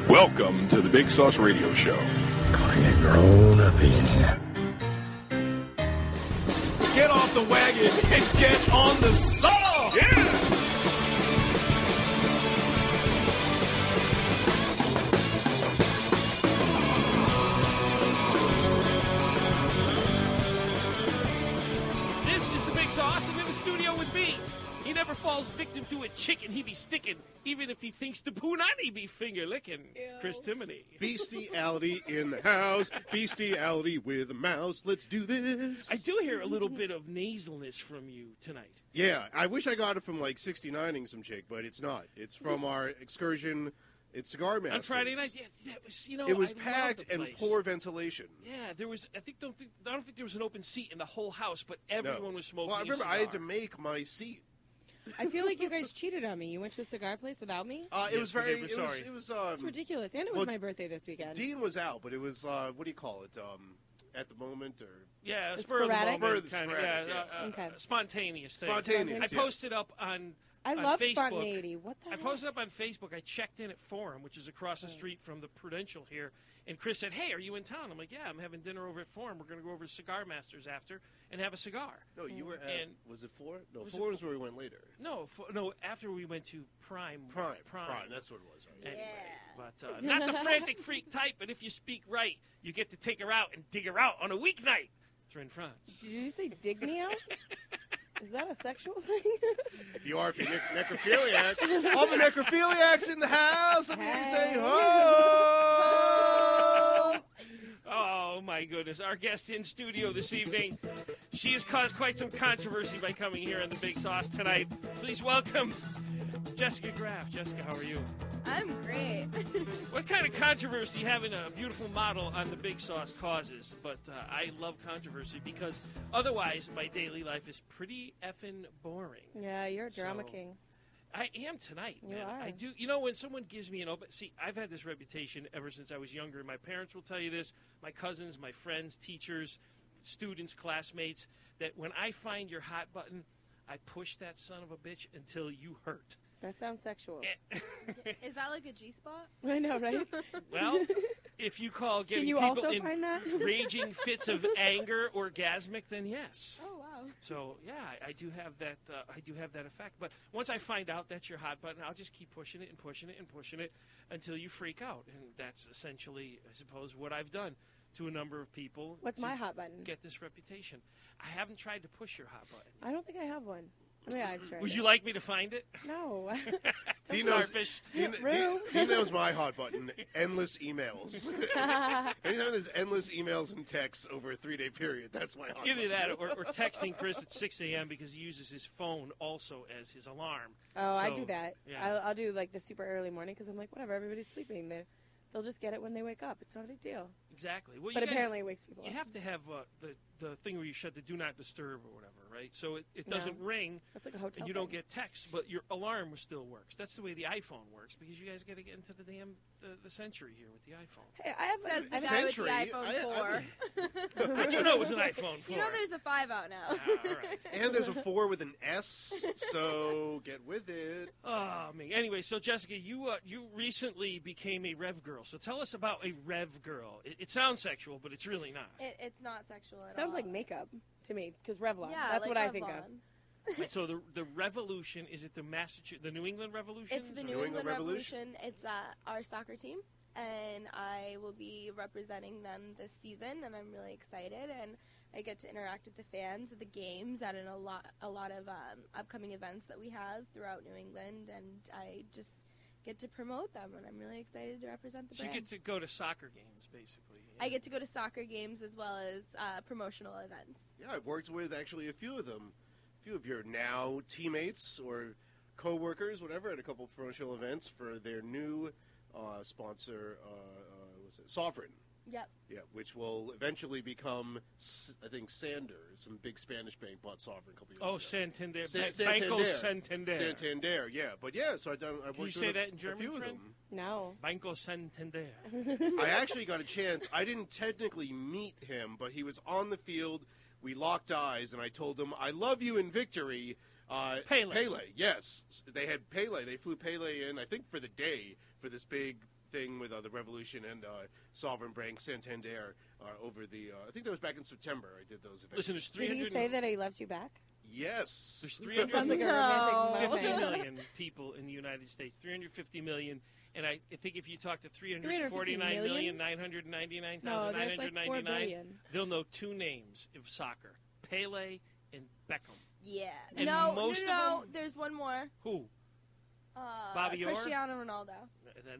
Welcome to the Big Sauce Radio Show. Gonna get grown up in here. Get off the wagon and get on the saw! Yeah! This is the Big Sauce, and in the studio with me. He never falls victim to a chicken he be sticking, even if he thinks the punani be finger licking. Chris Timoney. Bestiality in the house. Bestiality with a mouse. Let's do this. I do hear a little bit of nasalness from you tonight. Yeah, I wish I got it from like 69ing some chick, but it's not. It's from our excursion. It's Cigar Masters. On Friday night, yeah, that was, it was I packed loved the and place. poor ventilation. Yeah, there was. I don't think there was an open seat in the whole house, but everyone was smoking. Well, I remember a I had to cigar. make my seat. I feel like you guys cheated on me. You went to a cigar place without me? It was very. we did. It We're was. sorry. It was. It's ridiculous. And it was my birthday this weekend. Dean was out, but it was. What do you call it? At the moment, or Yeah, It's spur of the sporadic? moment, Spur of kind the- of. Yeah, sporadic, Okay. Spontaneous thing. Spontaneous, I yes. posted up on. I on love Facebook. spontaneity. What the I heck? posted up on Facebook. I checked in at Forum, which is across the street from the Prudential here, and Chris said, "Hey, are you in town?" I'm like, "Yeah, I'm having dinner over at Forum. We're going to go over to Cigar Masters after and have a cigar." no, you were at. And- was it 4? No, Was it 4 is where we went later. No, no. After we went to Prime. Prime. That's what it was. Right? Anyway, but not the frantic freak type. But if you speak right, you get to take her out and dig her out on a weeknight. It's in France. Did you say dig me out? Is that a sexual thing? If you are, if you're necrophiliac, all the necrophiliacs in the house, let me hear you say, ho! Oh, my goodness. Our guest in studio this evening, she has caused quite some controversy by coming here on the Big Sauce tonight. Please welcome Jessica Graf. Jessica, how are you? I'm great. What kind of controversy having a beautiful model on the Big Sauce causes? But I love controversy because otherwise my daily life is pretty effing boring. Yeah, you're a drama So- king. I am tonight, You man. are. I do. You know, when someone gives me an open... See, I've had this reputation ever since I was younger. My parents will tell you this. My cousins, my friends, teachers, students, classmates, that when I find your hot button, I push that son of a bitch until you hurt. That sounds sexual. Is that like a G-spot? I know, right? Well, if you call getting Can you people also in find that? raging fits of anger orgasmic, then yes. Oh, wow. So yeah, I do have that. I do have that effect. But once I find out that's your hot button, I'll just keep pushing it and pushing it and pushing it until you freak out, and that's essentially, I suppose, what I've done to a number of people. What's to my hot button? Get this reputation. I haven't tried to push your hot button. I don't think I have one. I mean, I've tried Would it. you like me to find it? No. Dean knows, Starfish. Dean knows my hot button. Endless emails. Anytime there's endless emails and texts over a 3-day period, that's my hot Either button. that or texting Chris at 6 a.m. because he uses his phone also as his alarm. Oh, I So, do that. yeah. I'll do like the super early morning because I'm like, whatever, everybody's sleeping. They'll just get it when they wake up. It's not a big deal. Exactly. Well, But you guys- apparently it wakes people You up. have to have the thing where you shut the do not disturb or whatever, right? So it doesn't ring That's like a hotel and you don't thing. get texts, but your alarm still works. That's the way the iPhone works because you guys got to get into the damn the century here with the iPhone. Hey, I have Says the I've guy with the Century? iPhone 4. How'd you know it was an iPhone 4? You know there's a 5 out now. All right. And there's a 4 with an S, so get with it. Oh, man. Anyway, so Jessica, you recently became a Rev girl. So tell us about a Rev girl. It sounds sexual, but it's really not. It's not sexual at all. Sounds like makeup to me because Revlon. Yeah, That's like what I think of. Revlon. Right, so the Revolution, is it the New England Revolution? It's the New England Revolution. It's our soccer team, and I will be representing them this season, and I'm really excited. And I get to interact with the fans at the games, at a lot of upcoming events that we have throughout New England, and I just get to promote them, and I'm really excited to represent the So you brand. get to go to soccer games, basically. Yeah. I get to go to soccer games as well as promotional events. Yeah, I've worked with actually a few of them. A few of your now teammates or co-workers, whatever, at a couple of promotional events for their new sponsor, what's it? Sovereign. Yep. Yeah, which will eventually become, I think, Sander. Some big Spanish bank bought Sovereign a couple years ago. Oh, Santander. Santander. Banco Santander. Santander, yeah. But yeah, so I've worked Can you with say a that in German, few of friend? them. No. Banco Santander. I actually got a chance. I didn't technically meet him, but he was on the field. We locked eyes, and I told him, I love you in victory. Pele. Yes. They had Pele. They flew Pele in, I think, for the day, for this big thing with the Revolution and Sovereign Bank Santander over the. I think that was back in September. I did those events. Listen, there's Did he 300. say that he loves you back? Yes. There's Sounds like a romantic 350 moment. million people in the United States. 350 million. And I think if you talk to 349,999,999, No, there's like 4 billion. they'll know two names of soccer: Pele and Beckham. Yeah. And no, most no, of no. them- There's one more. Who? Bobby Orr? Cristiano Ronaldo.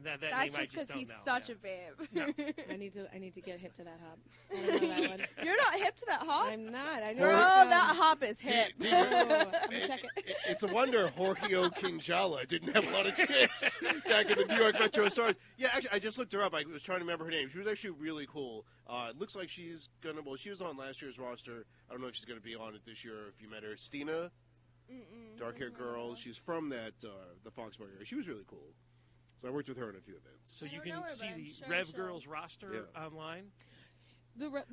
That That's name I just just because don't he's know. such yeah. a babe. No. I need to get hip to that hop. I don't know that one. You're not hip to that hop? I'm not. I know Bro, that hop is hip. Dude, It's it's a wonder Jorge Kinjala didn't have a lot of chicks back in the New York Metro Stars. Yeah, actually, I just looked her up. I was trying to remember her name. She was actually really cool. It looks like she's gonna. Well, she was on last year's roster. I don't know if she's gonna be on it this year. Or if you met her, Stina, dark-haired girl. She's from that the Foxborough area. She was really cool. So I worked with her in a few events. So I you don't can know her, see but I'm the sure Rev she'll- Girls roster online.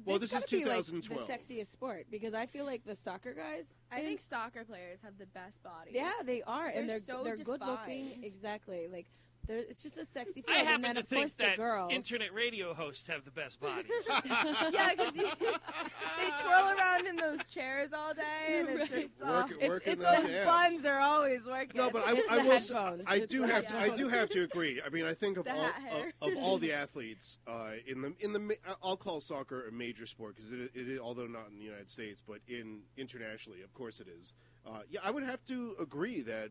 Well, this is gotta be, like, 2012. the sexiest sport because I feel like the soccer guys. I think soccer players have the best bodies. Yeah, they are, and They're they're so good looking. defined. Exactly, like it's just a sexy I field. And happen then to of course think that the girls. internet radio hosts have the best bodies. Yeah, because they twirl around in those chairs all day, and it's just Working those those abs. buns are always working. No, but It's I the will. headphones. I It's do the have to. I headphones. do have to agree. I mean, I think of The all hat hair. of all the athletes in the I'll call soccer a major sport because it is, although not in the United States, but internationally, of course it is. Yeah, I would have to agree that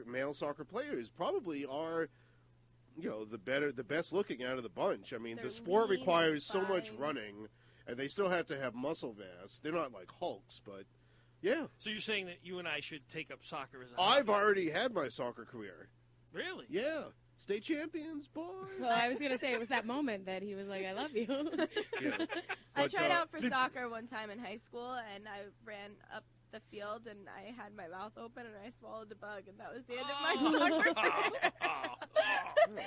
male soccer players probably are. The best looking out of the bunch. I mean, They're the sport lean, requires so much defined. running, and they still have to have muscle mass. They're not like Hulks, but yeah. So you're saying that you and I should take up soccer as a I've hobby? already had my soccer career. Really? Yeah, state champions, boy. Well, I was gonna say it was that moment that he was like, "I love you." Yeah. I But, tried out for soccer one time in high school, and I ran up the field, and I had my mouth open, and I swallowed a bug, and that was the end of my soccer career. And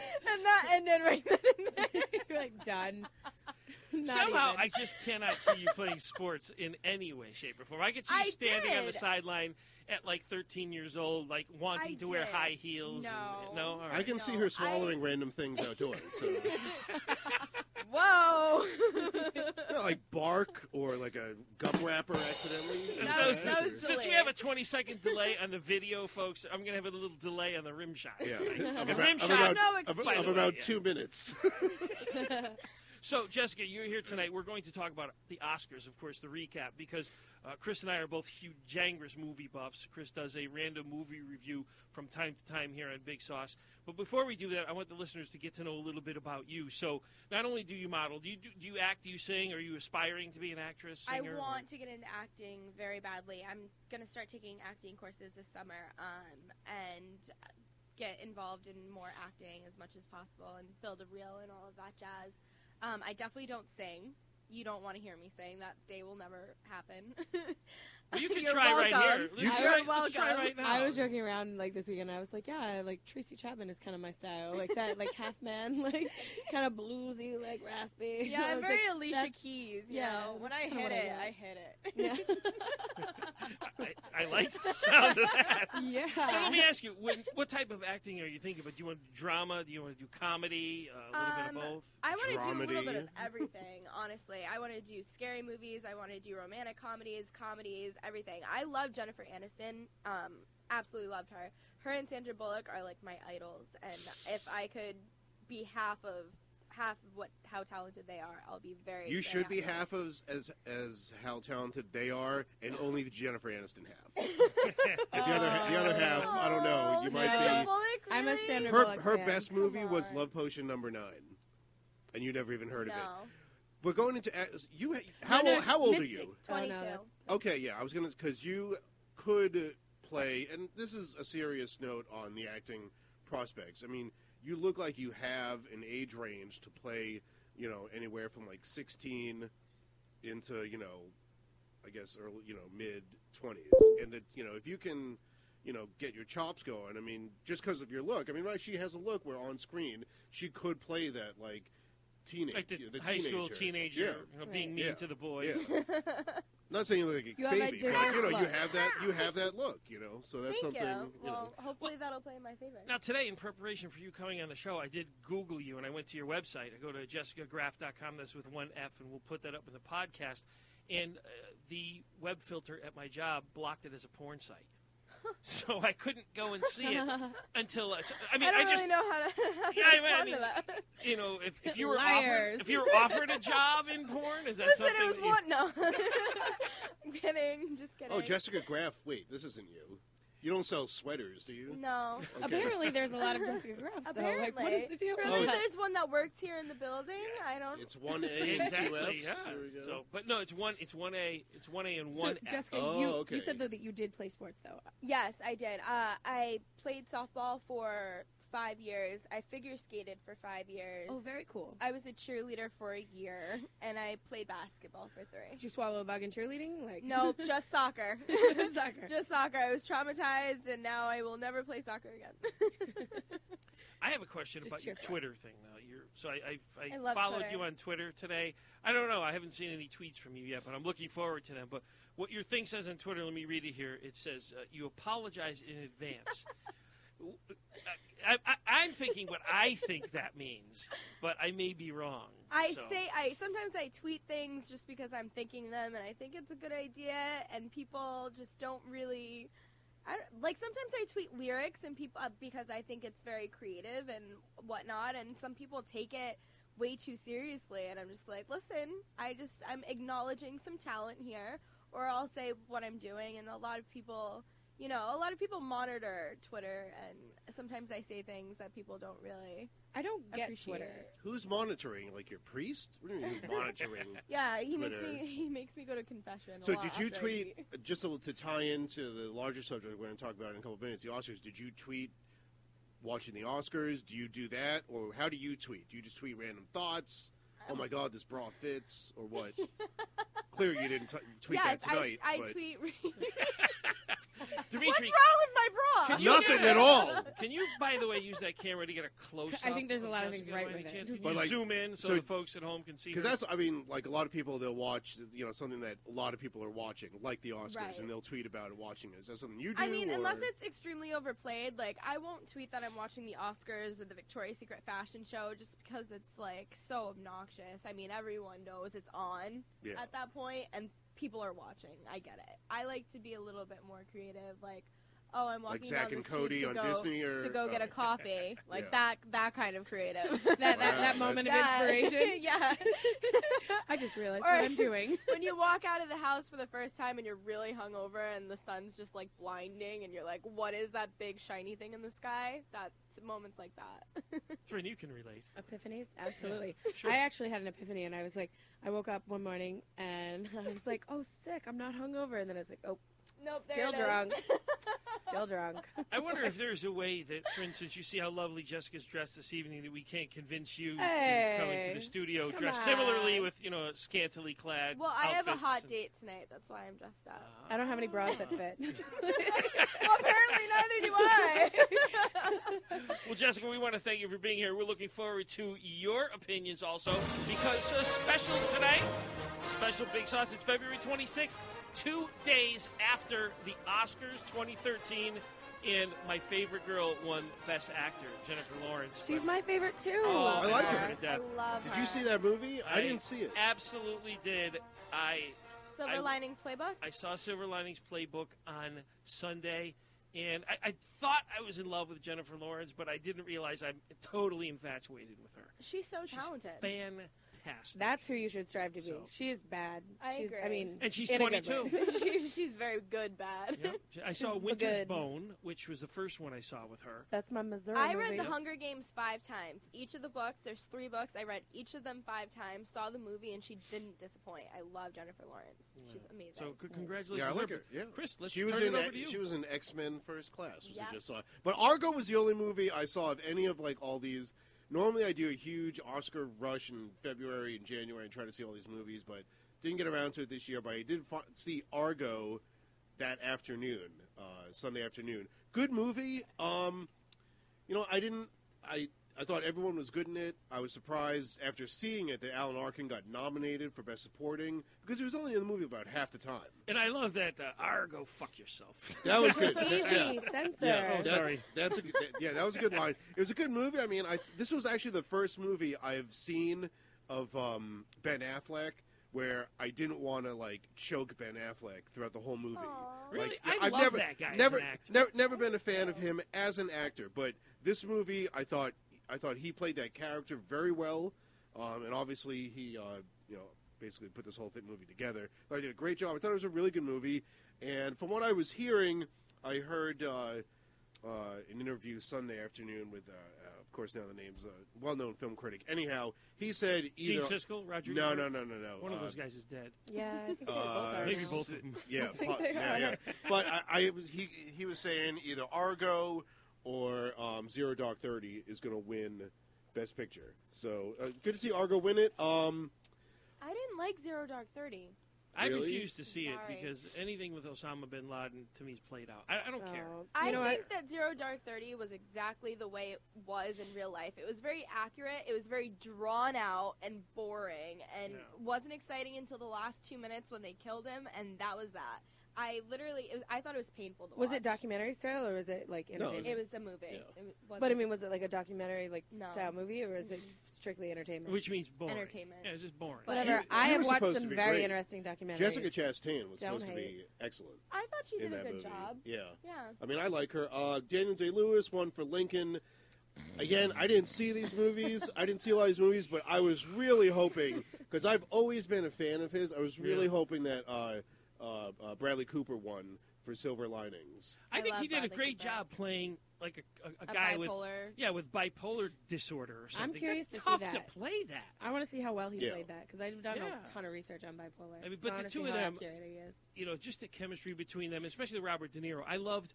that ended right then and there. You're like done. Not Somehow, even. I just cannot see you playing sports in any way, shape, or form. I could see you I standing on the did. sideline at like 13 years old, like wanting I to wear did. high heels. No. No? All right. I can see No, her swallowing random things outdoors. So. Whoa! Yeah, like bark or like a gum wrapper accidentally. That was Since we have a 20-second delay on the video, folks, I'm going to have a little delay on the rim shot. Yeah. The Of rim about, shot. No of excuse. about Yeah. 2 minutes. So, Jessica, you're here tonight. We're going to talk about the Oscars, of course, the recap, because Chris and I are both huge Jangris movie buffs. Chris does a random movie review from time to time here on Big Sauce. But before we do that, I want the listeners to get to know a little bit about you. So, not only do you model, do you act, do you sing? Are you aspiring to be an actress, singer? I want to get into acting very badly. I'm going to start taking acting courses this summer and get involved in more acting as much as possible and build a reel and all of that jazz. I definitely don't sing. You don't want to hear me sing. That day will never happen. Well, you can You're try right welcome. here. Let's You're let's try welcome. right now. I was joking around like this weekend. I was like, yeah, like Tracy Chapman is kind of my style, like that, like half man, like kind of bluesy, like raspy. Yeah, I I'm was very like, Alicia that's- Keys. You yeah, know? When that's I kinda hit what I it, got. I hit it. Yeah. I like the sound of that. Yeah. So let me ask you, what type of acting are you thinking about? Do you want to do drama? Do you want to do comedy? A little bit of both? I want to do a little bit Dramedy. of everything, honestly. I want to do scary movies. I want to do romantic comedies, everything. I love Jennifer Aniston. Absolutely loved her. Her and Sandra Bullock are like my idols, and if I could be half of how talented they are, I'll be very. You very should be happy. half as how talented they are, and only the Jennifer Aniston half. 'Cause the other half, I don't know. You might Sandra be. Bullock, I'm a really? Sandra Her Bullock fan. best movie Come was on. Love Potion #9, and you never even heard of it. No. But going into how old are Mystic, you? 22. Oh, no, Okay, yeah, I was gonna because you could play, and this is a serious note on the acting prospects. I mean, you look like you have an age range to play, anywhere from like 16 into I guess early, mid 20s, and that if you can, get your chops going. I mean, just because of your look. I mean, right? She has a look where on screen she could play that like teenage, Like the the high school teenager, Yeah. being mean Yeah. to the boys. Yeah. Not saying you look like a You have a baby, but diverse you look. have that look, So that's Thank something. you. Well, hopefully that'll play in my favor. Now, today, in preparation for you coming on the show, I did Google you, and I went to your website. I go to jessicagraf.com. That's with one F, and we'll put that up in the podcast. And the web filter at my job blocked it as a porn site. So I couldn't go and see it until I don't really know how to respond to that. if you were Liars. offered a job in porn, is that Listen, something? it was one. No, I'm kidding. Just kidding. Oh, Jessica Graf. Wait, this isn't you. You don't sell sweaters, do you? No. Okay. Apparently, there's a lot of Jessica Grafs, though. Apparently. Like, what is the deal with Really, that? there's one that works here in the building. I don't. It's 1A and 2 Exactly, Fs. yeah. There we go. So, but no, it's 1A and So, 1F. Jessica, Oh, you okay. said, though, that you did play sports, though. Yes, I did. I played softball for 5 years. I figure skated for 5 years. Oh, very cool. I was a cheerleader for a year, and I played basketball for 3. Did you swallow a bug in cheerleading? Like, No, just soccer. Soccer. Just soccer. I was traumatized, and now I will never play soccer again. I have a question Just about your cheer for Twitter thing, though. I I love followed Twitter. you on Twitter today. I don't know. I haven't seen any tweets from you yet, but I'm looking forward to them. But what your thing says on Twitter, let me read it here. It says, you apologize in advance. I'm thinking what I think that means, but I may be wrong. Sometimes I tweet things just because I'm thinking them, and I think it's a good idea, and people just don't really. Sometimes I tweet lyrics and people because I think it's very creative and whatnot, and some people take it way too seriously, and I'm just like, listen, I'm acknowledging some talent here, or I'll say what I'm doing, and a lot of people monitor Twitter, and sometimes I say things that people don't really. I don't get Appreciate Twitter. it. Who's monitoring? Like your priest? What do you mean monitoring? Yeah, he Twitter. makes me go to confession. a So lot did you after I tweet, just to tie into the larger subject we're going to talk about in a couple of minutes, the Oscars, did you tweet watching the Oscars? Do you do that? Or how do you tweet? Do you just tweet random thoughts? Oh my God, this bra fits? Or what? Clearly you didn't tweet yes, that tonight. I but tweet. What's Dimitri, wrong with my bra? Can you- nothing at all. can you, by the way, use that camera to get a close-up? I think there's a of lot of Jessica things right by any with it. chance? Can But, you like, zoom in so so- the folks at home can see her? Because like a lot of people, they'll watch, something that a lot of people are watching, like the Oscars, Right. and they'll tweet about it watching it. Is that something you do? I mean, or- unless it's extremely overplayed, like I won't tweet that I'm watching the Oscars or the Victoria's Secret fashion show just because it's like so obnoxious. I mean, everyone knows it's on Yeah. at that point, and people are watching. I get it. I like to be a little bit more creative, like. Oh, I'm walking Like Zack down the and street Cody to on go, Disney, or to go get a oh. coffee, like Yeah. that kind of creative. That moment of inspiration. Yeah. I just realized Or- what I'm doing. When you walk out of the house for the first time and you're really hungover and the sun's just like blinding and you're like, what is that big shiny thing in the sky? That's moments like that. Thryn, you can relate. Epiphanies? Absolutely. Sure. I actually had an epiphany, and I was like, I woke up one morning, and I was like, oh, sick, I'm not hungover. And then I was like, oh, Nope, there still it is. drunk. Still drunk. I wonder if there's a way that, for instance, you see how lovely Jessica's dressed this evening, that we can't convince you to come into Hey, the studio come dressed on. similarly with, scantily clad Well, I have a outfits hot and- date tonight. That's why I'm dressed up. I don't have any bras that fit. Well, apparently neither do I. Well, Jessica, we want to thank you for being here. We're looking forward to your opinions also, because special today, special Big Sauce, it's February 26th, 2 days after the Oscars 2013, and my favorite girl won Best Actor, Jennifer Lawrence. She's my favorite, too. Oh, I like her her. to I death. love Did her. you see that movie? I didn't see it. Absolutely did. Silver I- Linings Playbook? I saw Silver Linings Playbook on Sunday, and I thought I was in love with Jennifer Lawrence, but I didn't realize I'm totally infatuated with her. She's so She's talented. fantastic. That's who you should strive to be. So- She is bad. I she's, agree. I mean, And she's in a good 22. way. She's very good bad. Yep. I saw She's Winter's good. Bone, which was the first one I saw with her. That's my Missouri I movie. read The Hunger Games 5 times. Each of the books, there's 3 books. I read each of them 5 times, saw the movie, and she didn't disappoint. I love Jennifer Lawrence. She's amazing. So congratulations. Yeah, I to like her. Yeah. Chris, let's She was turn in it over to you. She was in X-Men First Class, which Yeah. I just saw. But Argo was the only movie I saw of any of like all these. Normally, I do a huge Oscar rush in February and January and try to see all these movies, but didn't get around to it this year. But I did see Argo that afternoon, Sunday afternoon. Good movie. I I thought everyone was good in it. I was surprised after seeing it that Alan Arkin got nominated for Best Supporting because he was only in the movie about half the time. And I love that Argo, fuck yourself. That was good. Easy, censor. That was a good line. It was a good movie. I mean, this was actually the first movie I've seen of Ben Affleck where I didn't want to like choke Ben Affleck throughout the whole movie. Aww. Really? Like, I I've love that guy as an actor. Never been a fan of him as an actor, but this movie, I thought he played that character very well, and obviously he, basically put this whole movie together. But I did a great job. I thought it was a really good movie, and from what I was hearing, I heard an interview Sunday afternoon with, of course, now the name's a well-known film critic. Anyhow, he said either Gene Siskel, Roger. No. One of those guys is dead. Yeah, I think they both are. Maybe both of them. Yeah, But he was saying either Argo or Zero Dark 30 is going to win Best Picture. So good to see Argo win it. I didn't like Zero Dark 30. I Really? refuse to see it Sorry. because anything with Osama bin Laden to me is played out. I don't care. I know think that Zero Dark 30 was exactly the way it was in real life. It was very accurate. It was very drawn out and boring and wasn't exciting until the last 2 minutes when they killed him, and that was that. I thought it was painful to watch. Was it documentary style or was it like entertainment? It was a movie. Yeah. But I mean, was it like a documentary No. style movie or was it strictly entertainment? Which means boring. Entertainment. Yeah, it's just boring. Whatever. She I have was watched supposed some to be very great. interesting documentaries. Jessica Chastain was Don't supposed to be hate. excellent I thought she in did a that good movie. job. Yeah. Yeah. I mean, I like her. Daniel Day-Lewis won for Lincoln. Again, I didn't see these movies. I didn't see a lot of these movies, but I was really hoping, because I've always been a fan of his, I was really hoping that Bradley Cooper won for Silver Linings. I think love he did a Bradley great Cooper. job playing like a A guy bipolar. with bipolar disorder or something. I'm curious That's to see tough that. to play that. I want to see how well he Yeah. played that because I've done Yeah. a ton of research on bipolar. I mean, So but the wanna two see of how them- accurate he is. Just the chemistry between them, especially Robert De Niro. I loved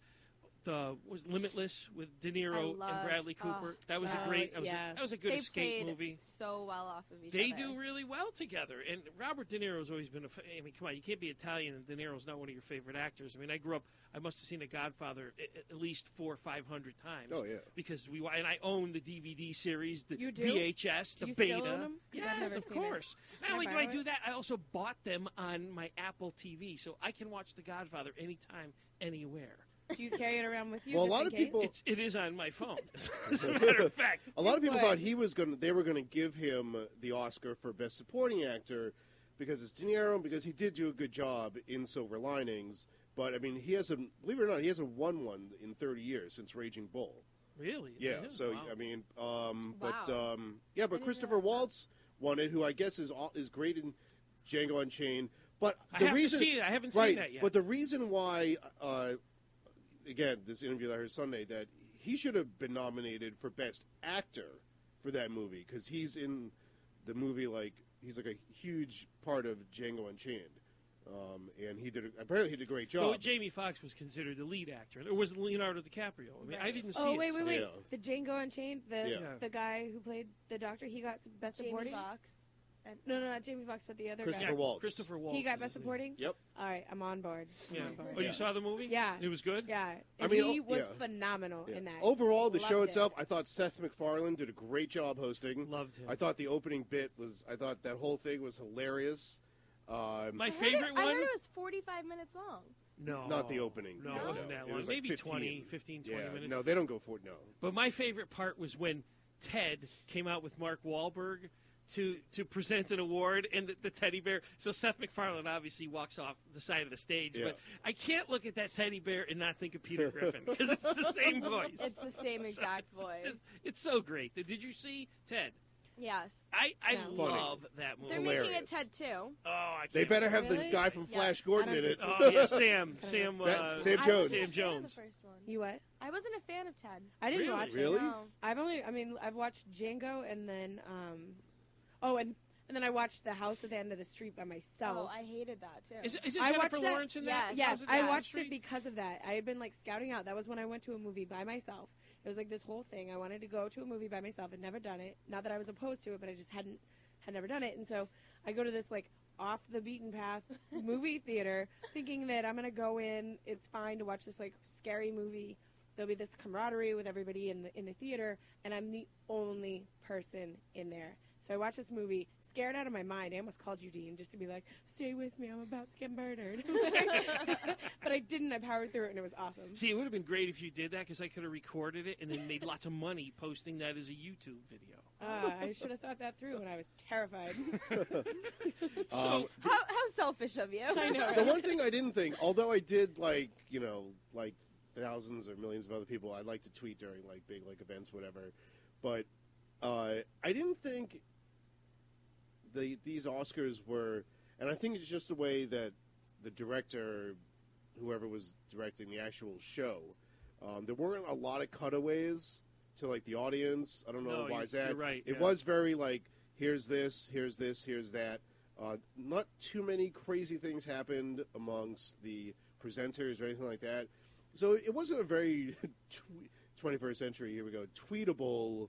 was Limitless with De Niro and loved- Bradley Cooper. That was a that great. was- yeah. That was a good They escape played movie. so well off of each They other. do really well together. And Robert De Niro's always been I mean, come on, you can't be Italian and De Niro's not one of your favorite actors. I mean, I grew up, I must have seen The Godfather at least 400 or 500 times. Oh, yeah. Because and I own the DVD series, the You do? VHS, Do the you beta. still own them? 'Cause I've Yes, never of seen it. course. Not Can I only do borrow I do it? that, I also bought them on my Apple TV, so I can watch The Godfather anytime, anywhere. Do you carry it around with you? Well, a just lot in of case? people- It is on my phone, as a matter of fact. A lot of people Good. thought they were going to give him the Oscar for Best Supporting Actor because it's De Niro and because he did do a good job in Silver Linings. But, I mean, he hasn't, believe it or not, he hasn't won one in 30 years since Raging Bull. Really? Yeah, so, Wow. I mean, Wow. but Christopher Waltz won it, who I guess is great in Django Unchained. But I the have reason, to see it. I haven't right, seen that yet. But the reason why, again, this interview that I heard Sunday, that he should have been nominated for Best Actor for that movie because he's in the movie he's like a huge part of Django Unchained, and apparently he did a great job. Well, Jamie Foxx was considered the lead actor. Or was Leonardo DiCaprio? I mean, I Right. didn't see Oh, it. wait. so- Yeah. The Django Unchained, Yeah. the guy who played the doctor, he got best Jamie supporting? Foxx. No, not Jamie Foxx, but the other Christopher guy. Waltz. Christopher Waltz. He got is best his name. supporting? Yep. All right, I'm on board. I'm Yeah. on board. Oh, you saw the movie? Yeah. It was good? Yeah. I And mean, he was yeah. phenomenal Yeah. in that. Overall, the Loved show it. itself, I thought Seth MacFarlane did a great job hosting. Loved him. I thought the opening bit I thought that whole thing was hilarious. My I favorite heard one? it was 45 minutes long. No. Not the opening. No, No? it wasn't that It long. was like Maybe 15. 20 Yeah, minutes. no, they don't go for it, no. But my favorite part was when Ted came out with Mark Wahlberg to present an award and the teddy bear. So Seth MacFarlane obviously walks off the side of the stage, Yeah. but I can't look at that teddy bear and not think of Peter Griffin because it's the same voice. It's the same exact voice. It's so great. Did you see Ted? Yes. I No. Funny. love that movie. They're Hilarious. making a TED too. Oh, I can't. They better have Really? the guy from Yeah. Flash Gordon I in don't it. just- Oh yeah, Sam Sam I Jones. wasn't a Sam fan of Jones. the first one. You what? I wasn't a fan of Ted. I didn't Really? watch it. Really? No. I've watched Django and then, and then I watched The House at the End of the Street by myself. Oh, I hated that too. Is it I Jennifer watched that- Lawrence in that? Yes. House Yes, at the I End of the watched Street? it because of that. I had been scouting out. That was when I went to a movie by myself. It was this whole thing. I wanted to go to a movie by myself. I'd never done it. Not that I was opposed to it, but I just had never done it. And so I go to this off the beaten path movie theater, thinking that I'm gonna go in. It's fine to watch this scary movie, there'll be this camaraderie with everybody in the theater, and I'm the only person in there. So I watched this movie, scared out of my mind. I almost called you, Dean, just to be like, stay with me, I'm about to get murdered. But I didn't. I powered through it, and it was awesome. See, it would have been great if you did that, because I could have recorded it and then made lots of money posting that as a YouTube video. I should have thought that through when I was terrified. So, How selfish of you. I know, The right? one thing I didn't think, although I did like thousands or millions of other people, I like to tweet during like big like events, whatever. But I didn't think these Oscars were, and I think it's just the way that the director, whoever was directing the actual show, there weren't a lot of cutaways to like the audience. I don't know why is that. You're right. It yeah. was very like, here's this, here's this, here's that. Not too many crazy things happened amongst the presenters or anything like that. So it wasn't a very 21st century, here we go, tweetable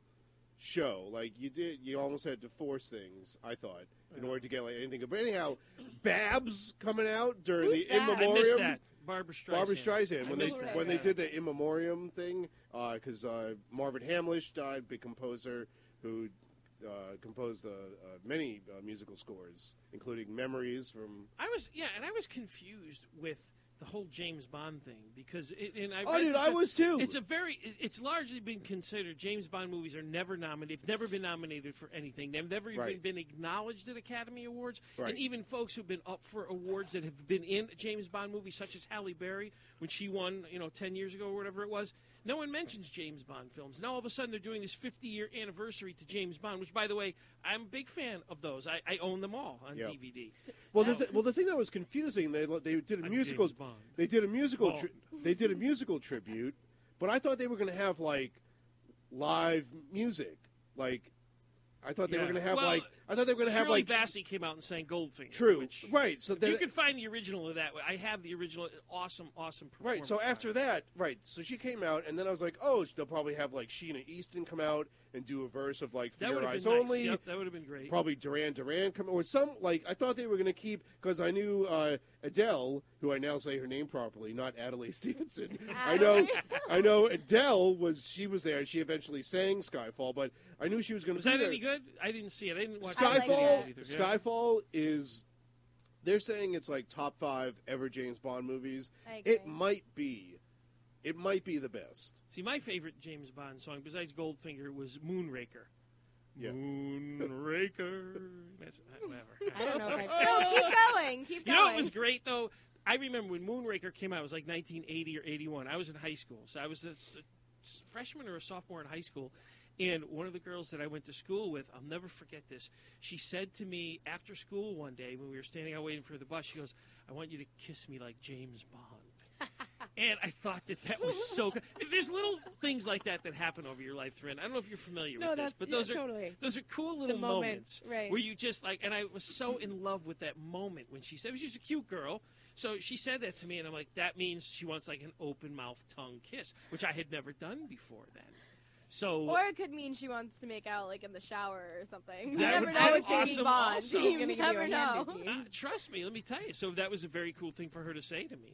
show. Like you almost had to force things, I thought, in order to get like anything. But anyhow, Babs coming out during Who's the Babs? In I Memoriam. missed that. Barbara Streisand. When they did the In Memoriam thing, because Marvin Hamlish died, big composer who composed many musical scores, including Memories from. I was confused with the whole James Bond thing because I was too. It's largely been considered James Bond movies are never nominated. They've never been nominated for anything. They've never even been acknowledged at Academy Awards. Right. And even folks who've been up for awards that have been in James Bond movies, such as Halle Berry when she won, 10 years ago or whatever it was. No one mentions James Bond films. Now all of a sudden they're doing this 50-year anniversary to James Bond, which, by the way, I'm a big fan of those. I own them all on DVD. Well, the thing that was confusing, they did a musical. James Bond. They did a musical. They did a musical tribute, but I thought they were going to have like live music. Like I thought they were going to have Shirley Bassey came out and sang Goldfinger. True, Which, right? So if you could find the original of that. I have the original. Awesome performance. Right. So after that, so she came out, and then I was like, oh, they'll probably have like Sheena Easton come out and do a verse of like For that Your would have Eyes been nice. Only. Yep, that would have been great. Probably Duran Duran come, or some like I thought they were going to keep, because I knew Adele, who I now say her name properly, not Adelaide Stevenson. I know Adele was there, and she eventually sang Skyfall, but I knew she was going to Was be that there. any good? I didn't see it. I didn't watch Skyfall. it. Skyfall is. They're saying it's like top 5 ever James Bond movies. I agree. It might be the best. See, my favorite James Bond song, besides Goldfinger, was Moonraker. Yeah. Moonraker. That's whatever. I don't know if I. No, keep going. Keep You going. know what was great, though? I remember when Moonraker came out, it was like 1980 or 81. I was in high school. So I was a freshman or a sophomore in high school. And one of the girls that I went to school with, I'll never forget this, she said to me after school one day when we were standing out waiting for the bus, she goes, I want you to kiss me like James Bond. And I thought that was so good. There's little things like that happen over your life, Trin. I don't know if you're familiar with this, but those are cool little moments right. where you just like, and I was so in love with that moment when she said, she was just a cute girl. So she said that to me, and I'm like, that means she wants like an open mouth tongue kiss, which I had never done before then. So, or it could mean she wants to make out like in the shower or something. You That never would know be with James awesome Bond. also. You Gonna give you never a know. hand, trust me, let me tell you. So that was a very cool thing for her to say to me.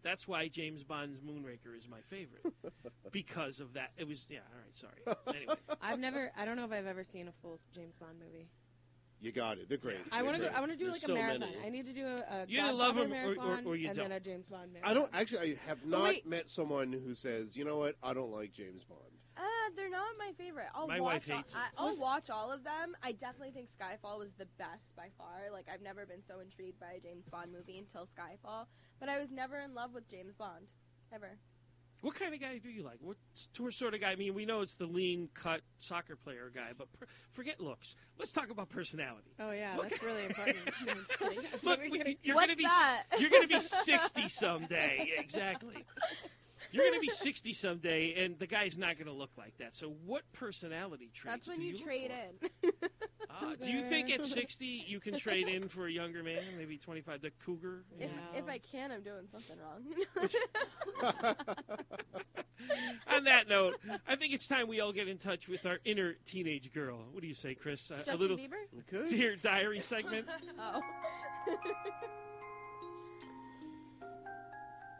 That's why James Bond's Moonraker is my favorite. Because of that. It was, all right, sorry. Anyway. I don't know if I've ever seen a full James Bond movie. You got it. They're great. I want to do There's like a so marathon. many. I need to do a You either love Godfather him marathon or you and don't. then a James Bond marathon. I don't actually. I have not wait. met someone who says, you know what, I don't like James Bond. They're not my favorite. My wife hates it. I'll watch all of them. I definitely think Skyfall was the best by far. Like, I've never been so intrigued by a James Bond movie until Skyfall. But I was never in love with James Bond. Ever. What kind of guy do you like? What sort of guy? I mean, we know it's the lean-cut soccer player guy, but forget looks. Let's talk about personality. Oh yeah, that's really important. No, I'm just kidding. I'm Look, totally kidding. you're What's gonna be that? you're going to be 60 someday. Exactly. You're going to be 60 someday, and the guy's not going to look like that. So what personality traits That's when do you look trade for? in. Do you think at 60 you can trade in for a younger man, maybe 25, the cougar? If, No. if I can, I'm doing something wrong. On that note, I think it's time we all get in touch with our inner teenage girl. What do you say, Chris? A Justin little Bieber? dear diary segment. Oh.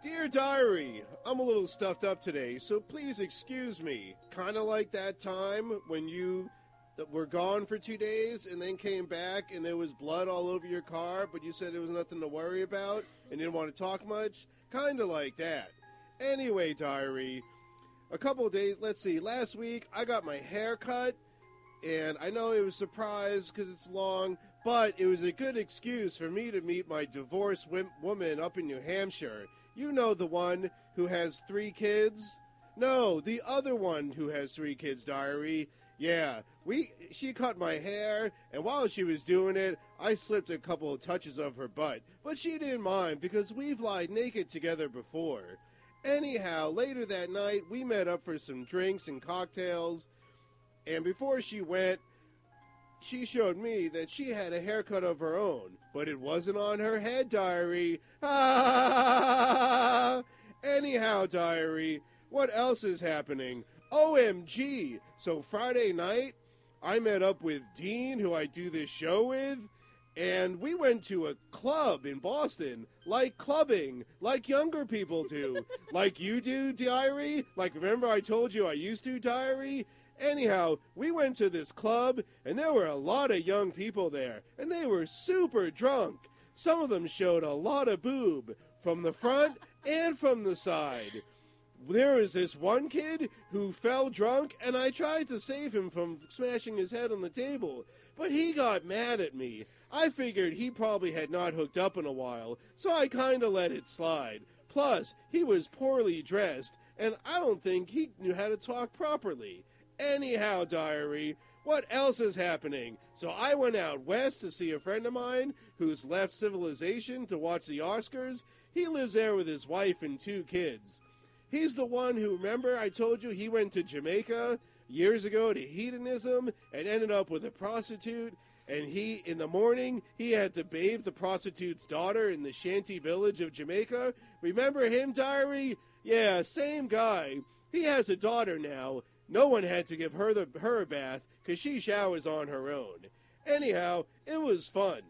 Dear Diary, I'm a little stuffed up today, so please excuse me. Kind of like that time when you were gone for 2 days and then came back and there was blood all over your car, but you said there was nothing to worry about and didn't want to talk much. Kind of like that. Anyway, Diary, a couple of days, let's see, last week I got my hair cut, and I know it was a surprise because it's long, but it was a good excuse for me to meet my divorced woman up in New Hampshire. You know, the one who has 3 kids? No, the other one who has 3 kids, Diary. Yeah, she cut my hair, and while she was doing it, I slipped a couple of touches of her butt. But she didn't mind, because we've lied naked together before. Anyhow, later that night, we met up for some drinks and cocktails, and before she went, she showed me that she had a haircut of her own, but it wasn't on her head, Diary. Ah! Anyhow, Diary, what else is happening? OMG! So Friday night, I met up with Dean, who I do this show with, and we went to a club in Boston, like clubbing, like younger people do, like you do, Diary. Like, remember I told you I used to, Diary? Anyhow, we went to this club, and there were a lot of young people there, and they were super drunk. Some of them showed a lot of boob, from the front and from the side. There was this one kid who fell drunk, and I tried to save him from smashing his head on the table, but he got mad at me. I figured he probably had not hooked up in a while, so I kinda let it slide. Plus, he was poorly dressed, and I don't think he knew how to talk properly. Anyhow, Diary, what else is happening? So I went out west to see a friend of mine who's left civilization to watch the Oscars. He lives there with his wife and 2 kids. He's the one who, remember I told you he went to Jamaica years ago to hedonism and ended up with a prostitute, and in the morning, he had to bathe the prostitute's daughter in the shanty village of Jamaica. Remember him, Diary? Yeah, same guy. He has a daughter now. No one had to give her a bath because she showers on her own. Anyhow, it was fun.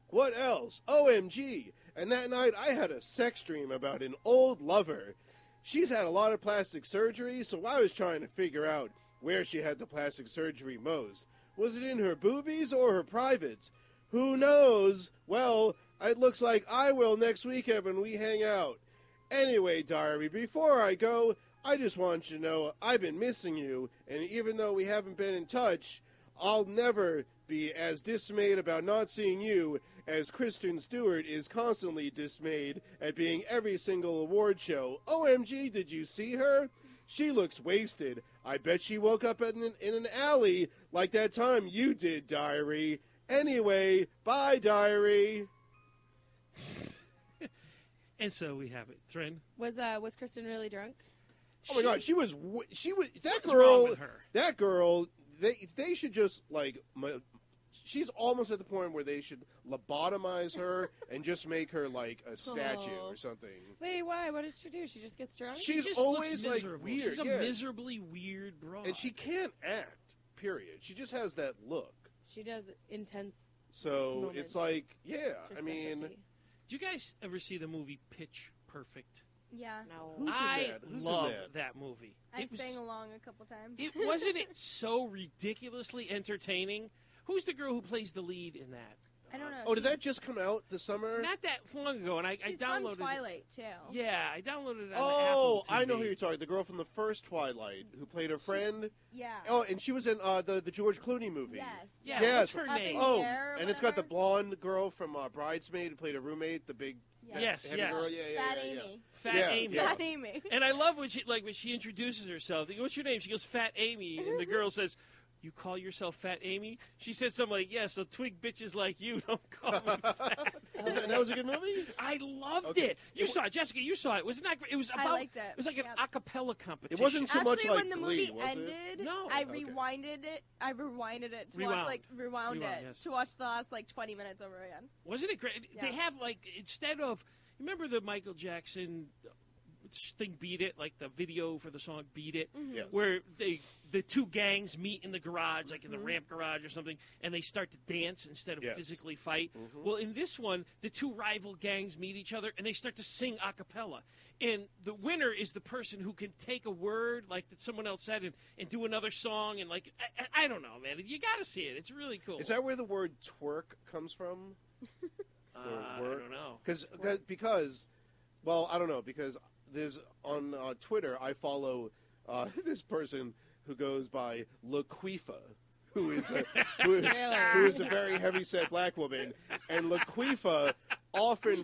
What else? OMG! And that night I had a sex dream about an old lover. She's had a lot of plastic surgery, so I was trying to figure out where she had the plastic surgery most. Was it in her boobies or her privates? Who knows? Well, it looks like I will next weekend when we hang out. Anyway, Diary, before I go, I just want you to know I've been missing you, and even though we haven't been in touch, I'll never be as dismayed about not seeing you as Kristen Stewart is constantly dismayed at being every single award show. OMG, did you see her? She looks wasted. I bet she woke up in an alley like that time you did, Diary. Anyway, bye, Diary. And so we have it. Thren? Was Kristen really drunk? Oh my God, she was that What's wrong girl. with her? That girl. They should just she's almost at the point where they should lobotomize her and just make her like a statue or something. Wait, why? What does she do? She just gets drunk? She just always looks like miserable. weird. She's a yeah. miserably weird broad. And she can't act. Period. She just has that look. She does intense. So moments. it's like, yeah. It's her I mean, specialty. Do you guys ever see the movie Pitch Perfect? Yeah. No. Who's in I that? Who's love in that? movie. I sang along a couple times. Wasn't it so ridiculously entertaining? Who's the girl who plays the lead in that? I don't know. Oh, did that just come out this summer? Not that long ago, and I She's downloaded from Twilight, too. Yeah, I downloaded it on Oh, Apple TV. I know who you're talking. The girl from the first Twilight who played her friend. Yeah. Oh, and she was in the George Clooney movie. Yes. Yeah, Yes. what's her Up in name? the Oh, air or and it's got the whatever. blonde girl from Bridesmaid who played her roommate, the big Yeah. Yes, heavy yes. girl. Yeah, yeah, Fat yeah, yeah. Amy. Fat Yeah, Amy. yeah. Fat Amy. And I love when she introduces herself. They go, "What's your name?" She goes, "Fat Amy," and the girl says, "You call yourself Fat Amy?" She said something like, "Yeah, so twig bitches like you don't call me fat." That was a good movie? I loved Okay. it. You saw it, Jessica. You saw it. Was it not great? It was I about. liked it. It was like an Yep. a cappella competition. It wasn't so much Actually, like when the Glee, movie was it? ended, No. I Okay. rewinded it. I rewinded it to Rewound. watch rewound Rewound, it yes. to watch the last 20 minutes over again. Wasn't it great? Yeah. They have instead of remember the Michael Jackson thing Beat It, like the video for the song Beat It, Yes. where the two gangs meet in the garage, like in the ramp garage or something, and they start to dance instead of Yes. physically fight. Well, in this one, the two rival gangs meet each other, and they start to sing a cappella. And the winner is the person who can take a word like that someone else said and do another song. And like, I don't know, man. You got to see it. It's really cool. Is that where the word twerk comes from? I don't know. Because, well, I don't know, because there's on Twitter, I follow this person who goes by Laquifa, who is a very heavyset black woman, and Laquifa often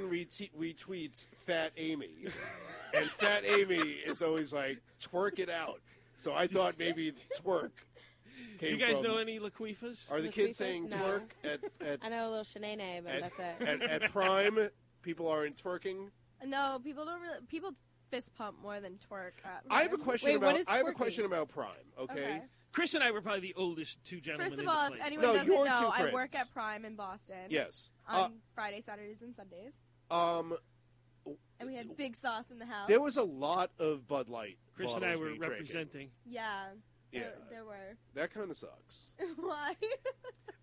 retweets Fat Amy, and Fat Amy is always like, twerk it out. So I thought maybe twerk Do came you guys from, know any Laquifas? Are the kids Laquifas? saying No. twerk at I know a little shenane, but that's it. at Prime? People aren't twerking. No, people fist pump more than twerk. I have a question Wait, what about. is I have a twerking? question about Prime. Okay. Chris and I were probably the oldest two gentlemen First of in all, the if place. anyone No, doesn't your know, two I work friends. at Prime in Boston. Yes. On Fridays, Saturdays, and Sundays. And we had Big Sauce in the house. There was a lot of Bud Light. Chris and I bottles were being drinking. representing. Yeah. Yeah. There were. That kind of sucks. Why?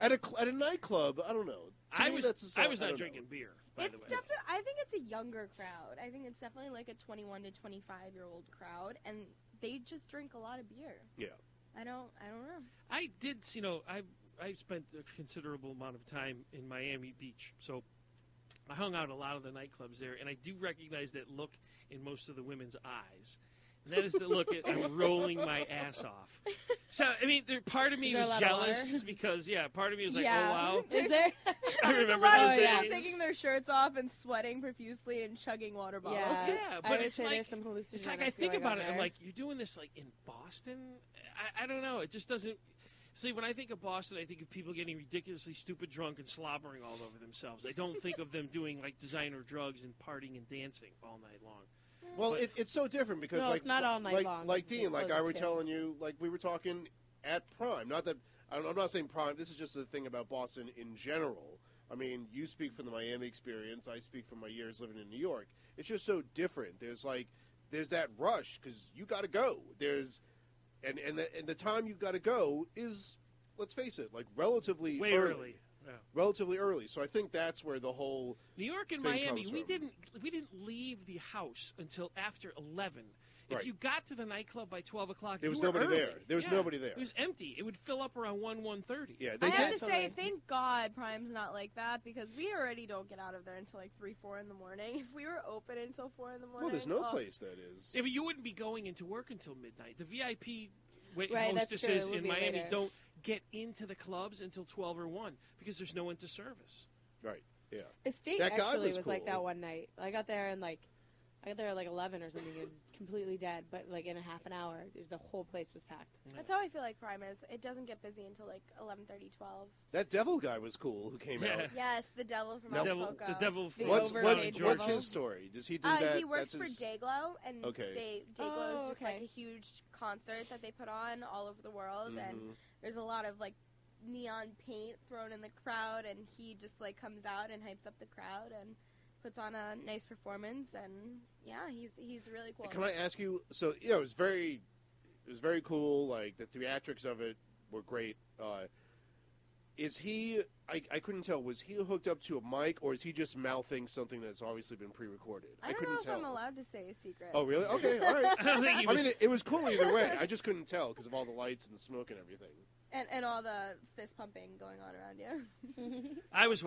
At a nightclub, I don't know. To I me, was that's I was I not don't drinking know. beer. By It's the way, definitely. I think it's a younger crowd. I think it's definitely like a 21 to 25-year-old crowd, and they just drink a lot of beer. Yeah. I don't know. I did. I spent a considerable amount of time in Miami Beach, so I hung out a lot of the nightclubs there, and I do recognize that look in most of the women's eyes. And that is the look at I'm rolling my ass off. So, I mean, part of me Is there was a lot of jealous water? because, part of me was like, Yeah. oh, wow. Is there? I There's remember a lot those of people days. taking their shirts off and sweating profusely and chugging water bottles. Yeah, Yeah, I but would it's say like, there's some hallucinogens it's like I think going about on it, I'm there. like, you're doing this like in Boston? I don't know. It just doesn't. See, when I think of Boston, I think of people getting ridiculously stupid drunk and slobbering all over themselves. I don't think of them doing like designer drugs and partying and dancing all night long. Well, it's so different because No, like it's not all night like, long. Like It's Dean, like closer I were to. telling you, like we were talking at Prime. Not that I'm not saying Prime. This is just the thing about Boston in general. I mean, you speak from the Miami experience. I speak from my years living in New York. It's just so different. There's that rush because you got to go. And the time you got to go is, let's face it, like relatively Way early. Yeah. Relatively early. So I think that's where the whole New York and thing Miami, comes we from. didn't leave the house until after 11. If Right. you got to the nightclub by 12 o'clock, There was you were nobody early. there. There was nobody there. It was empty. It would fill up around 1:30. yeah I they have did. to say, thank God Prime's not like that because we already don't get out of there until like 3, 4 in the morning. If we were open until 4 in the morning, Well, there's no oh, place that is. Yeah, but you wouldn't be going into work until midnight. The VIP Right, that's true. hostesses It would in be Miami later. don't get into the clubs until 12 or 1 because there's no one to service. Right. Yeah. Estate That guy actually was was like cool. that one night. I got there and I got there at like 11 or something. It was completely dead, but like in a half an hour, the whole place was packed. That's how I feel like Prime is. It doesn't get busy until like 11:30, 12. That devil guy was cool who came Yeah. out. Yes, the devil from Now- Acapulco. The devil. The What's overpaid what's devil? his story? Does he do that? He works That's for his... Dayglow, and Okay. Dayglow Oh, is just like okay. a huge concert that they put on all over the world, and Mhm. there's a lot of like neon paint thrown in the crowd, and he just like comes out and hypes up the crowd and puts on a nice performance, and yeah, he's really cool. Can I ask you? So yeah, it was very cool. Like the theatrics of it were great. Is he? I couldn't tell. Was he hooked up to a mic, or is he just mouthing something that's obviously been pre-recorded? I don't couldn't know if tell. I'm allowed to say a secret. Oh really? Okay, all right. I don't think he I was. mean, it was cool either way. I just couldn't tell because of all the lights and the smoke and everything. And all the fist pumping going on around you. I was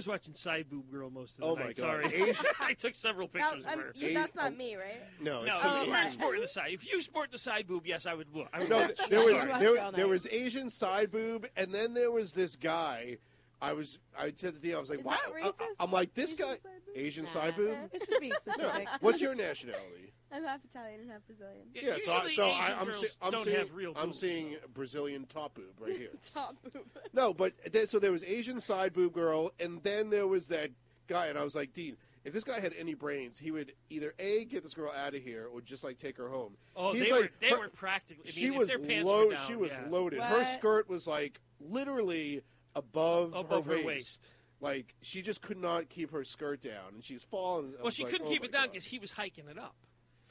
watching Side Boob Girl most of the Oh my night. God. Sorry, Asian- I took several Now, pictures of her. that's not me, right? No, No, it's some Oh, I'm Asian- not sporting the side. If you sport the side boob, yes, I would. I would No, watch. there was Sorry. watch there, it all there night. was Asian side boob, and then there was this guy. I said to Dee, I was like, Is wow. that racist? I'm like, this Asian guy, side boob? Asian Nah. side boob. It's just being No. specific. What's your nationality? I'm half Italian and half Brazilian. Yeah, Usually so Asian I'm girls I'm don't seeing have real I'm boobs, seeing so. Brazilian top boob right here. Top boob. No, but so there was Asian side boob girl, and then there was that guy, and I was like, Dean, if this guy had any brains, he would either A, get this girl out of here, or just like take her home. Oh, He's they like, were practically. I mean, She if was their pants low. were down, She was yeah. loaded. Her What? skirt was like literally above above her waist. Like, she just could not keep her skirt down, and she's falling. Well, she couldn't keep it down because he was hiking it up.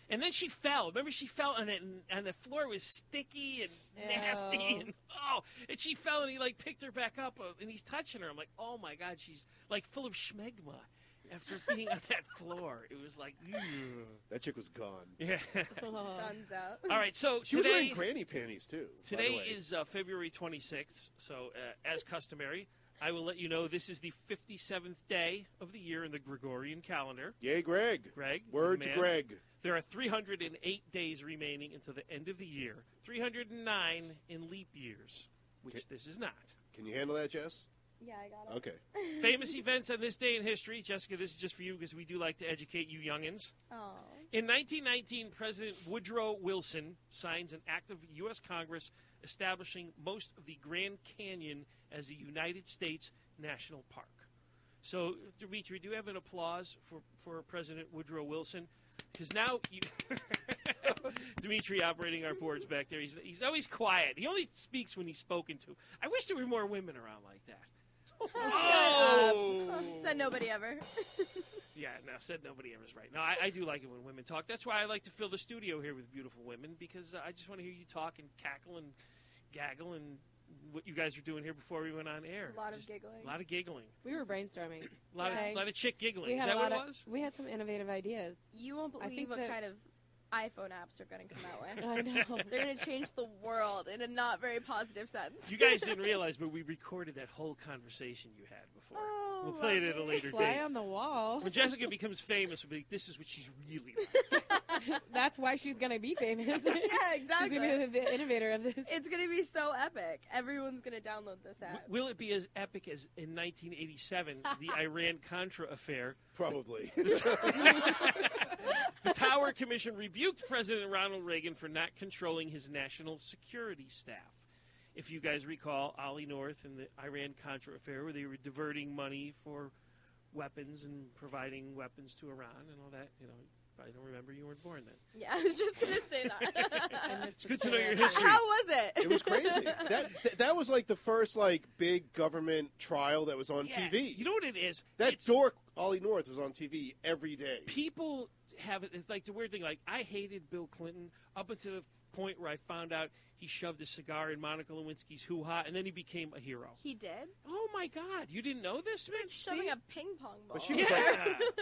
And then she fell. Remember, she fell, and the floor was sticky and nasty. And she fell, and he, like, picked her back up, and he's touching her. I'm like, oh, my God, she's, like, full of schmegma after being on that floor. It was like, ew. That chick was gone. Yeah. Dunzo. All right, so She was wearing granny panties, too. Today is February 26th, so as customary, I will let you know this is the 57th day of the year in the Gregorian calendar. Yay, Greg. Greg. Word to Greg. There are 308 days remaining until the end of the year, 309 in leap years, which this is not. Can you handle that, Jess? Yeah, I got it. Okay. Famous events on this day in history. Jessica, this is just for you because we do like to educate you youngins. Oh. In 1919, President Woodrow Wilson signs an act of U.S. Congress establishing most of the Grand Canyon as a United States national park. So, Dimitri, do you have an applause for President Woodrow Wilson? Because now, Dimitri operating our boards back there, he's always quiet. He only speaks when he's spoken to. I wish there were more women around like that. Oh! Said nobody ever. Yeah, no, said nobody ever is right. No, I do like it when women talk. That's why I like to fill the studio here with beautiful women, because I just want to hear you talk and cackle and gaggle and what you guys were doing here before we went on air. A lot of giggling. A lot of giggling. We were brainstorming. A lot of chick giggling. Is Had that what it was? We had some innovative ideas. You won't believe what kind of iPhone apps are going to come out with. I know. They're going to change the world in a not very positive sense. You guys didn't realize, but we recorded that whole conversation you had before. Oh, we'll play it at a later Fly date. on the wall. When Jessica becomes famous, we'll be like, this is what she's really like. That's why she's going to be famous. Yeah, exactly. She's going to be the innovator of this. It's going to be so epic. Everyone's going to download this app. Will it be as epic as in 1987, the Iran-Contra affair? Probably. The Tower Commission rebuked President Ronald Reagan for not controlling his national security staff. If you guys recall, Ollie North and the Iran-Contra affair, where they were diverting money for weapons and providing weapons to Iran and all that, I don't remember you weren't born then. Yeah, I was just going to say that. It's good to know your history. How was it? It was crazy. That was like the first big government trial that was on TV. You know what it is? That dork Ollie North was on TV every day. People have it. It's like the weird thing. Like, I hated Bill Clinton up until the point where I found out he shoved a cigar in Monica Lewinsky's hoo-ha, and then he became a hero. He did? Oh, my God. You didn't know this, man? Shoving a ping pong ball. But she was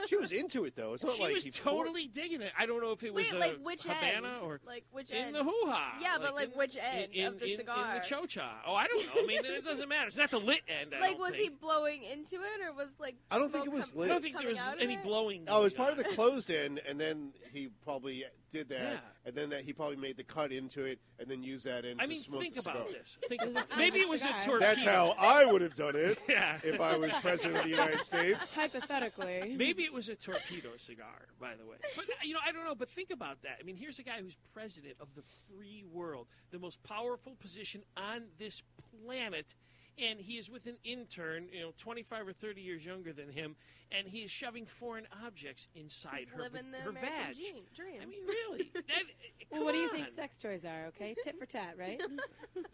she was into it, though. It's not she like was totally digging it. I don't know if it was which Havana end? or which in end? the hoo-ha. Yeah, but which end of the cigar? In the cho-cha. Oh, I don't know. I mean, it doesn't matter. It's not the lit end, was he blowing into it, or was I don't think it was lit. I don't think there was any blowing. Oh, it was part of the closed end, and then he probably did that, Yeah. and then he probably made the cut into it, and then used that end to smoke think the cigar. about this. Maybe it was a torpedo. That's how I would have done it Yeah. if I was president of the United States. Hypothetically. Maybe it was a torpedo cigar, by the way. But, I don't know. But think about that. I mean, here's a guy who's president of the free world, the most powerful position on this planet, and he is with an intern, 25 or 30 years younger than him, and he is shoving foreign objects inside her living the her American vag. dream. I mean, really? Well, what do you think sex toys are, okay? Tit for tat, right?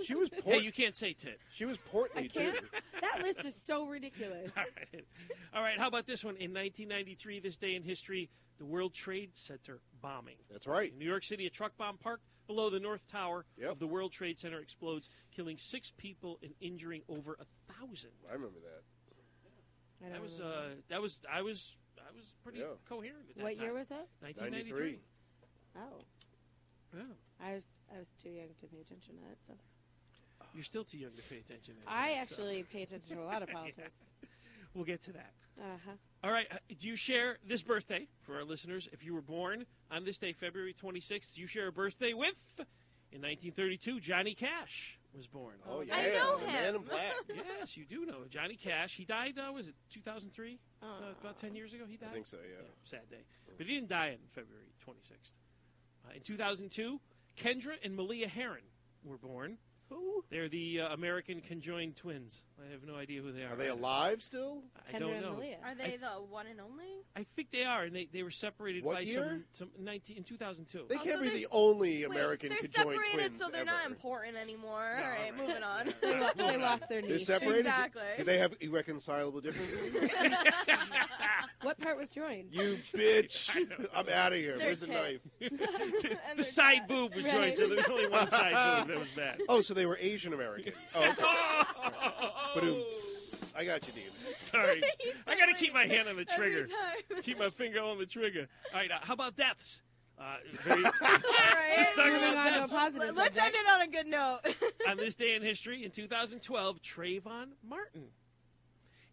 She was Hey, you can't say tit. She was portly, too. That list is so ridiculous. All right, how about this one? In 1993, this day in history, the World Trade Center bombing. That's right. In New York City, a truck bomb parked below the North Tower Yep. of the World Trade Center explodes, killing 6 people and injuring over 1,000. I remember that. I was pretty coherent with that. What year was that? 1993. Oh. Yeah. I was too young to pay attention to that stuff. You're still too young to pay attention to that I stuff. actually pay attention to a lot of politics. We'll get to that. Uh-huh. All right. Do you share this birthday for our listeners? If you were born on this day, February 26th, do you share a birthday with? In 1932, Johnny Cash was born. Oh, yeah. I know the him. Man in Black. Yes, you do know Johnny Cash. He died, was it 2003? About 10 years ago he died? I think so, yeah. Sad day. But he didn't die on February 26th. In 2002, Kendra and Malia Herron were born. Who? They're the American conjoined twins. I have no idea who they are. Are they alive still? I Kendra don't and know. Malia. Are they the one and only? I think they are, and they were separated What by year? in 2002. They Oh, can't so be they're- the only American They're conjoined separated, twins so they're ever. not important anymore. No, all right, right. moving on. They lost their They're niche. separated? Exactly. Do they have irreconcilable differences? What part was joined? You bitch. I know. I'm out of here. Their Where's the tit. knife? And The they're side fat. boob was Right. joined, so there was only one side boob that was bad. Oh, so they were Asian American. Oh, okay. But Oh, I got you, Dean. sorry. He's I got to so keep my hand on the every trigger. time. Keep my finger on the trigger. All right, how about deaths? Very, All right. Let's talk Moving about on to a deaths. positive Let's subject. end it on a good note. On this day in history, in 2012, Trayvon Martin.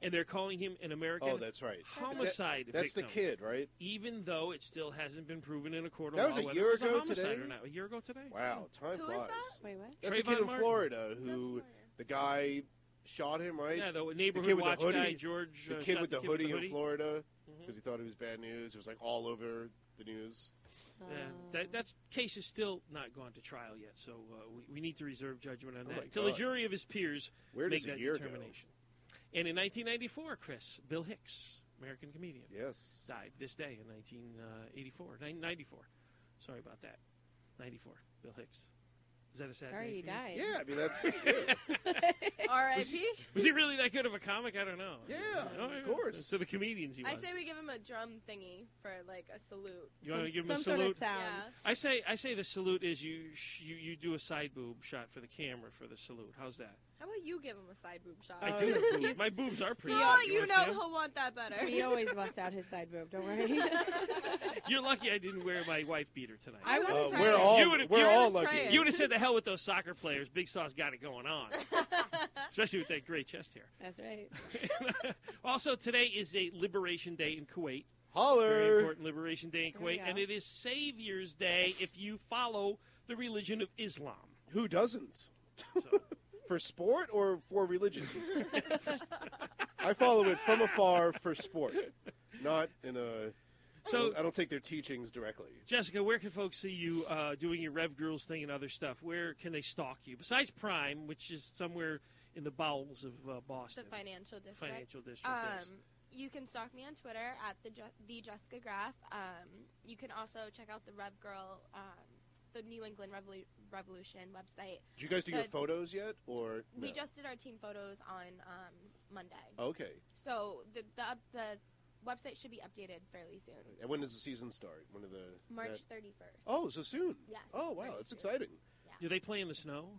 And they're calling him an American Oh, that's right. homicide That's the victim. kid, right? Even though it still hasn't been proven in a court of That law was a whether year it was a ago homicide today? or not. A year ago today. Wow, time Who is flies. that? Wait, what? That's the Trayvon kid in Martin. Florida Sounds who familiar. the guy shot him, right? Yeah, the The neighborhood kid with watch the hoodie, guy, George. the kid shot with the kid hoodie in Florida Mhm. because he thought it was bad news. It was like all over the news. Yeah, that case is still not gone to trial yet, so we need to reserve judgment on Oh that my until a God. jury of his peers Where make does a that year go? determination. And in 1994, Chris, Bill Hicks, American comedian, Yes. died this day in 1984. 94. Sorry about that. 94. Bill Hicks. Is that a sad Sorry day he for you? died. Yeah, I mean that's R.I.P. Was he really that good of a comic? I don't know. Yeah, Oh, of course. To the comedians he was. I say we give him a drum thingy for like a salute. You want to give him some a sort salute? of sound. Yeah. I say the salute is you do a side boob shot for the camera for the salute. How's that? How about you give him a side boob shot? I Oh, do. have boobs. he's- My boobs are pretty. For big. all you wanna know, see 'em? he'll want that better. He always busts out his side boob. Don't worry. You're lucky I didn't wear my wife beater tonight. I wasn't Oh, trying we're to- all You would've- we're you all was lucky. praying. You would have said the hell with those soccer players. Big Sauce got it going on, especially with that great chest hair. That's right. Also, today is a Liberation Day in Kuwait. Very Holler. important Liberation Day in There we Kuwait, go. and it is Savior's Day if you follow the religion of Islam. Who doesn't? So, For sport or for religion? I follow it from afar for sport, not in a. So- I don't take their teachings directly. Jessica, where can folks see you doing your Rev Girls thing and other stuff? Where can they stalk you? Besides Prime, which is somewhere in the bowels of The Boston. financial district. Financial district, yes. You can stalk me on Twitter at the Jessica Graf. You can also check out the Rev Girl, the New England Revolution website. Did you guys do your The- photos yet, or We no? just did our team photos on Monday. Okay. So the website should be updated fairly soon. And when does the season start? When are the March that- 31st. Oh, so soon. Yes, Oh wow, very that's soon. exciting. Do they play in the snow?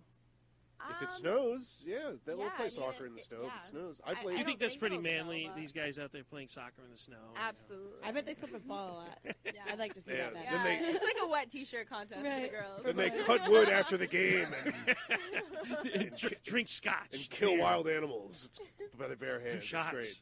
If it snows, yeah, they'll yeah, play I mean, soccer in the it- snow. If yeah. it snows, I I- played. You I think don't that's pretty it'll snow, manly? but- These guys out there playing soccer in the snow. you know? Absolutely. I bet they slip and fall a lot. Yeah. I'd like to see Yeah. that. Yeah, Then they- it's like a wet T-shirt contest for the Right. girls. Then they cut wood after the game and Drink scotch and kill beer, wild animals by their bare hands. do It's shots. great.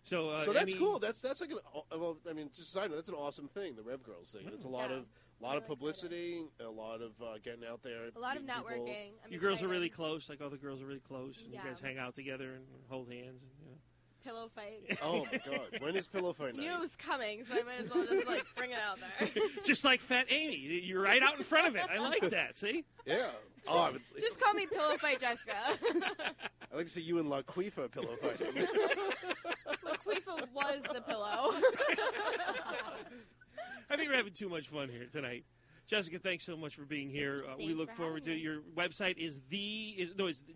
So, So that's any- cool. That's like well, I mean, just a side note, that's an awesome thing. The Rev Girls thing. It's a lot Yeah. of Really publicity, a lot of getting out there. A lot of meeting people. networking. I'm You girls are really excited. close. Like all the girls are really close, and Yeah. you guys hang out together and hold hands. And, you know. Pillow fight. Oh my God! When is pillow fight You knew it night? was coming, so I might as well just like bring it out there. Just like Fat Amy, you're right out in front of it. I like that. See, Yeah. Oh, I would, just call me Pillow Fight Jessica. I'd like to see you and Laquifa pillow fighting. Laquifa was the pillow. I think we're having too much fun here tonight. Jessica, thanks so much for being here. We Thanks look for forward to having me. your website it's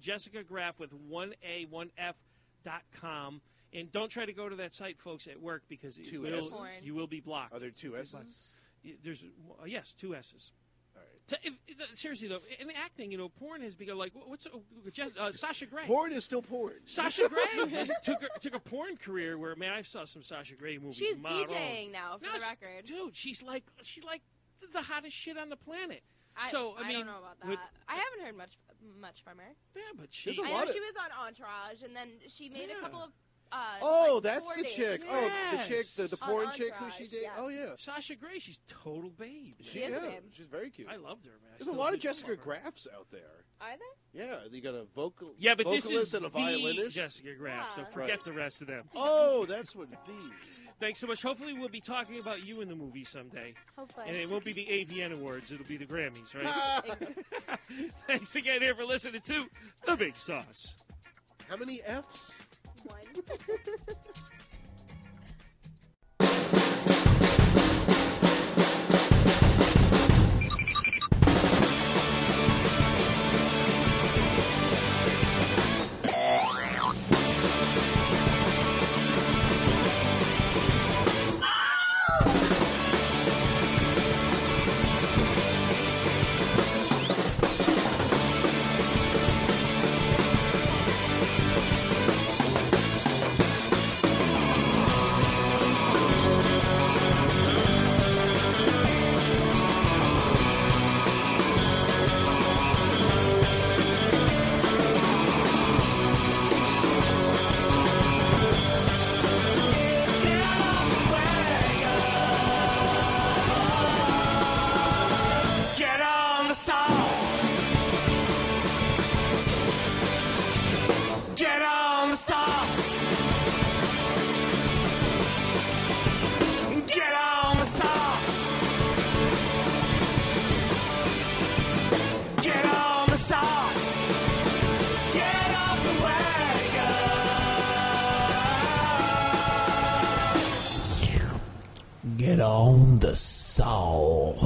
Jessica Graf with 1A1F.com. And don't try to go to that site, folks, at work because Two S's? you will be blocked. Are there two S's? There's yes, two S's. All right. Seriously though, in acting, porn has become like what's Sasha Grey. Porn is still porn. Sasha Grey took a porn career where I saw some Sasha Grey movies. She's Maroon. DJing now, for No, the record. Dude, she's like the hottest shit on the planet. I so I mean, don't know about that. would- I haven't heard much from her. Yeah, but she. There's a I lot know of- she was on Entourage, and then she made Yeah. a couple of. Oh, like, that's tour the dates. chick. Oh, the chick, the On porn chick who Entourage, she did. yeah. Oh yeah. Sasha Grey, she's total babe. She is a babe. She's very cute. I loved her, man. I There's a still lot of do Jessica love her. Grafs out there. Are there? Yeah, you got a vocal. Yeah, but vocalist this is and a the violinist. Jessica Graf, so Yeah. forget Right. the rest of them. Oh, that's what the. Thanks so much. Hopefully we'll be talking about you in the movie someday. Hopefully. And it won't be the AVN Awards. It'll be the Grammys, right? Thanks again here for listening to The Big Sauce. How many Fs? 1. Get on the sauce. Get on the sauce. Get on the sauce. Get on the sauce. Get off the wagon. Get on the sauce.